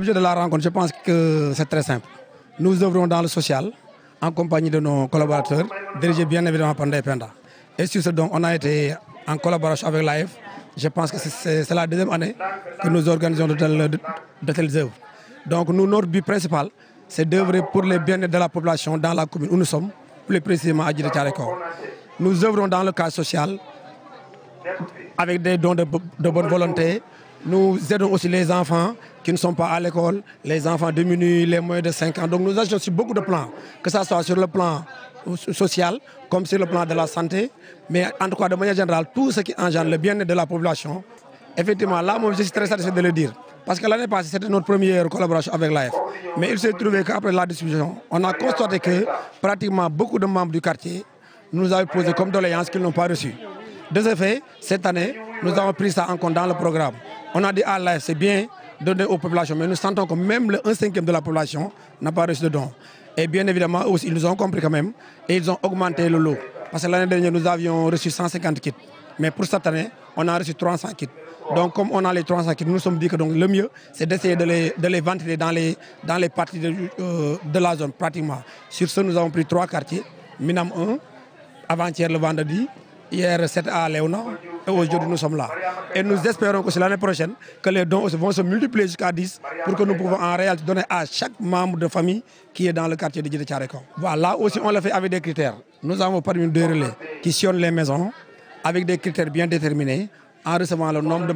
L'objet de la rencontre, je pense que c'est très simple. Nous œuvrons dans le social en compagnie de nos collaborateurs, dirigés bien évidemment par Ndeye Penda. Et sur ce, donc, on a été en collaboration avec l'AF. Je pense que c'est la deuxième année que nous organisons de telles œuvres. Donc nous, notre but principal, c'est d'œuvrer pour le bien-être de la population dans la commune où nous sommes, plus précisément à Djiddah Thiaroye Kao. Nous œuvrons dans le cadre social avec des dons de bonne volonté. Nous aidons aussi les enfants qui ne sont pas à l'école, les enfants démunis, les moins de 5 ans. Donc nous agissons sur beaucoup de plans, que ce soit sur le plan social comme sur le plan de la santé. Mais en tout cas, de manière générale, tout ce qui engendre le bien-être de la population. Effectivement, là, moi, je suis très satisfait de le dire. Parce que l'année passée, c'était notre première collaboration avec l'AF. Mais il s'est trouvé qu'après la distribution, on a constaté que pratiquement beaucoup de membres du quartier nous avaient posé comme doléance qu'ils n'ont pas reçu. De ce fait, cette année, nous avons pris ça en compte dans le programme. On a dit à l'AF, c'est bien de donner aux populations, mais nous sentons que même le 1/5 de la population n'a pas reçu de dons. Et bien évidemment, aussi, ils nous ont compris quand même et ils ont augmenté le lot. Parce que l'année dernière, nous avions reçu 150 kits. Mais pour cette année, on a reçu 300 kits. Donc, comme on a les 300 kits, nous nous sommes dit que donc, le mieux, c'est d'essayer de les ventiler dans les parties de la zone, pratiquement. Sur ce, nous avons pris 3 quartiers. Minam 1, avant-hier le vendredi, hier 7 à Léona, et aujourd'hui nous sommes là. Et nous espérons que c'est l'année prochaine que les dons vont se multiplier jusqu'à 10 pour que nous pouvons en réalité donner à chaque membre de famille qui est dans le quartier de Djiddah Thiaroye Kao. Voilà, là aussi on le fait avec des critères. Nous avons parmi nous 2 relais qui sillonnent les maisons avec des critères bien déterminés en recevant le nombre de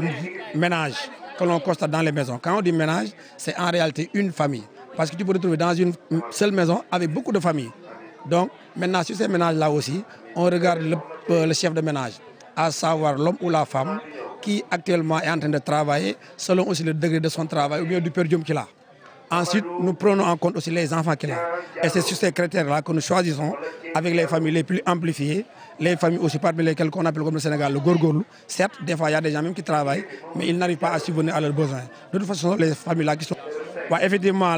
ménages que l'on constate dans les maisons. Quand on dit ménage, c'est en réalité une famille. Parce que tu peux te retrouver dans une seule maison avec beaucoup de familles. Donc maintenant sur ces ménages-là aussi, on regarde le chef de ménage, à savoir l'homme ou la femme qui actuellement est en train de travailler selon aussi le degré de son travail ou bien du per diem qu'il a. Ensuite, nous prenons en compte aussi les enfants qu'il a. Et c'est sur ces critères-là que nous choisissons avec les familles les plus amplifiées, les familles aussi parmi lesquelles qu'on appelle comme le Sénégal le gorgorlu. Certes, des fois il y a des gens même qui travaillent, mais ils n'arrivent pas à subvenir à leurs besoins. De toute façon, les familles-là qui sont... Effectivement,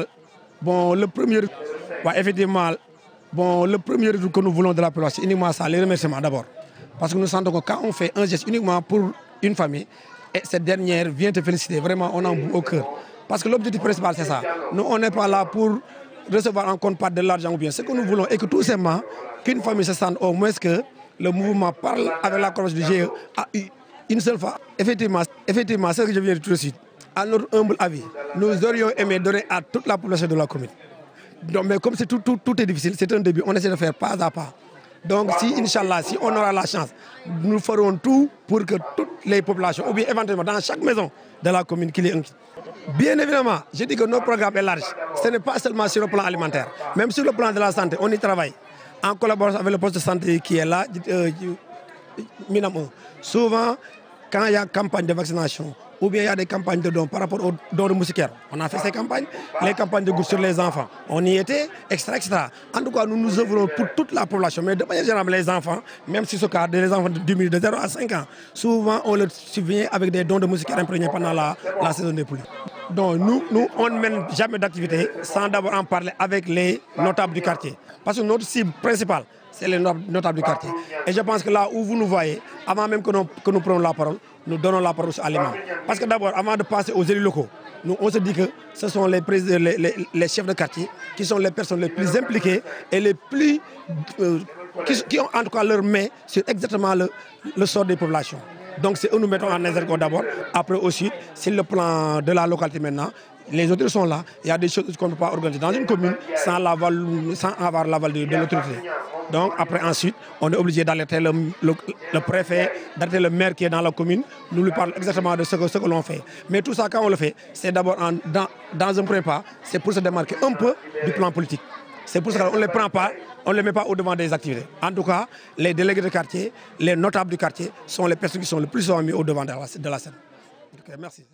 le premier retour que nous voulons de la population, c'est uniquement ça, les remerciements d'abord. Parce que nous sentons que quand on fait un geste uniquement pour une famille, et cette dernière vient te féliciter, vraiment on en bout au cœur. Parce que l'objectif principal c'est ça. Nous on n'est pas là pour recevoir en compte pas de l'argent ou bien. Ce que nous voulons est que tout simplement, qu'une famille se sente au moins que le mouvement parle avec la courage du GIE à une seule fois. Effectivement, ce que je viens de dire tout de suite, à notre humble avis, nous aurions aimé donner à toute la population de la commune. Donc, mais comme tout est difficile, c'est un début, on essaie de faire pas à pas. Donc si, Inch'Allah, si on aura la chance, nous ferons tout pour que toutes les populations, ou bien éventuellement dans chaque maison de la commune qu'il y ait un kit. Bien évidemment, je dis que notre programme est large. Ce n'est pas seulement sur le plan alimentaire. Même sur le plan de la santé, on y travaille. En collaboration avec le poste de santé qui est là, Minam 1. Souvent, quand il y a campagne de vaccination, ou bien il y a des campagnes de dons par rapport aux dons de moustiquaires. On a fait ces campagnes, les campagnes de gouttes sur les enfants. On y était, etc. En tout cas, nous nous œuvrons pour toute la population. Mais de manière générale, les enfants, même si ce cas, les enfants de 0 à 5 ans, souvent on leur subvient avec des dons de moustiquaires imprégnés pendant la saison des pluies. Donc nous, on ne mène jamais d'activité sans d'abord en parler avec les notables du quartier. Parce que notre cible principale, c'est les notables du quartier. Et je pense que là où vous nous voyez, avant même que nous prenions la parole, nous donnons la parole à l'imam. Parce que d'abord, avant de passer aux élus locaux, nous, on se dit que ce sont les chefs de quartier qui sont les personnes les plus impliquées et les plus... qui ont en tout cas leur main sur exactement le sort des populations. Donc c'est eux nous mettons en exergue d'abord. Après aussi, c'est le plan de la localité maintenant. Les autres sont là. Il y a des choses qu'on ne peut pas organiser dans une commune sans avoir l'aval de l'autorité. Donc après ensuite, on est obligé d'alerter le préfet, d'alerter le maire qui est dans la commune. Nous lui parlons exactement de ce que l'on fait. Mais tout ça, quand on le fait, c'est d'abord dans un premier pas, c'est pour se démarquer un peu du plan politique. C'est pour ça qu'on ne les prend pas, on ne les met pas au-devant des activités. En tout cas, les délégués de quartier, les notables du quartier sont les personnes qui sont le plus mis au-devant de la scène. Okay, merci.